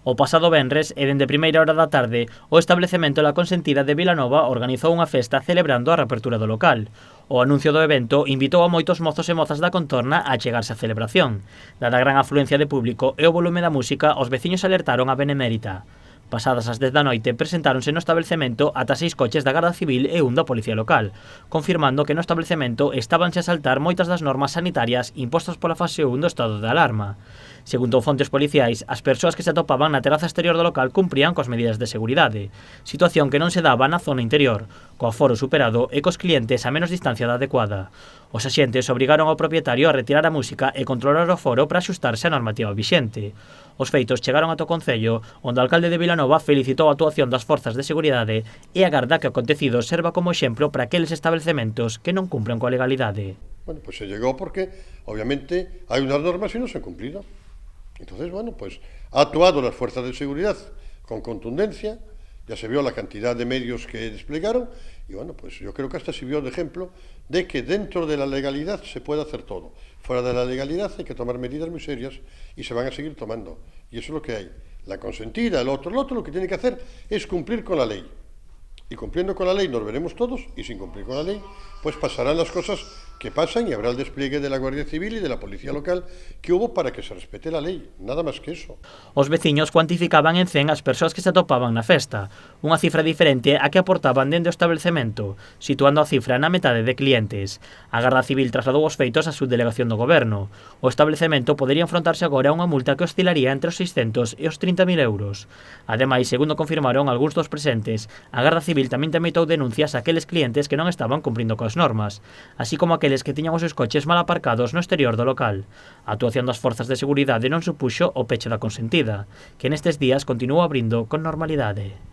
O pasado venres e dende primeira hora da tarde, o establecemento La Consentida de Vilanova organizou unha festa celebrando a reapertura do local. O anuncio do evento invitou a moitos mozos e mozas da contorna a chegarse á celebración. Dada a gran afluencia de público e o volume da música, os veciños alertaron a Benemérita. Pasadas as 10 da noite, presentáronse no establecemento ata 6 coches da Garda Civil e un da Policía Local, confirmando que no establecemento estabanse a saltar moitas das normas sanitarias impostas pola fase 1 do estado de alarma. Segundo fontes policiais, as persoas que se atopaban na terraza exterior do local cumprían coas medidas de seguridade, situación que non se daba na zona interior, co aforo superado e cos clientes a menos distancia da adecuada. Os axentes obrigaron ao propietario a retirar a música e controlar o aforo para axustarse á normativa vixente. Os feitos chegaron ata o Concello, onde o alcalde de Vilanova felicitou a actuación das forzas de seguridade e agarda que o acontecido serva como exemplo para aqueles establecementos que non cumpren coa legalidade. Bueno, pues se llegó porque, obviamente, hay unas normas y no se han cumplido. Entonces, bueno, pues ha actuado las fuerzas de seguridad con contundencia, ya se vio la cantidad de medios que desplegaron y, bueno, pues yo creo que hasta sirvió de ejemplo de que dentro de la legalidad se puede hacer todo. Fuera de la legalidad hay que tomar medidas muy serias y se van a seguir tomando. Y eso es lo que hay. La consentida, el otro lo que tiene que hacer es cumplir con la ley. Y cumpliendo con la ley nos veremos todos, y sin cumplir con la ley, pues pasarán las cosas que pasan y habrá el despliegue de la Guardia Civil y de la Policía Local que hubo para que se respete la lei, nada máis que eso. Os veciños cuantificaban en 100 as persoas que se atopaban na festa, unha cifra diferente a que aportaban dende o establecemento, situando a cifra na metade de clientes. A Garda Civil trasladou os feitos á subdelegación do Goberno. O establecemento podería enfrontarse agora a unha multa que oscilaría entre os 600 e os 30.000 euros. Ademais, segundo confirmaron algúns dos presentes, a Garda Civil tamén tramitou denuncias a aqueles clientes que non estaban cumprindo coas normas, así como aqueles que tiñan os seus coches mal aparcados no exterior do local. A actuación das forzas de seguridade non supuxo o peche da Consentida, que nestes días continúa abrindo con normalidade.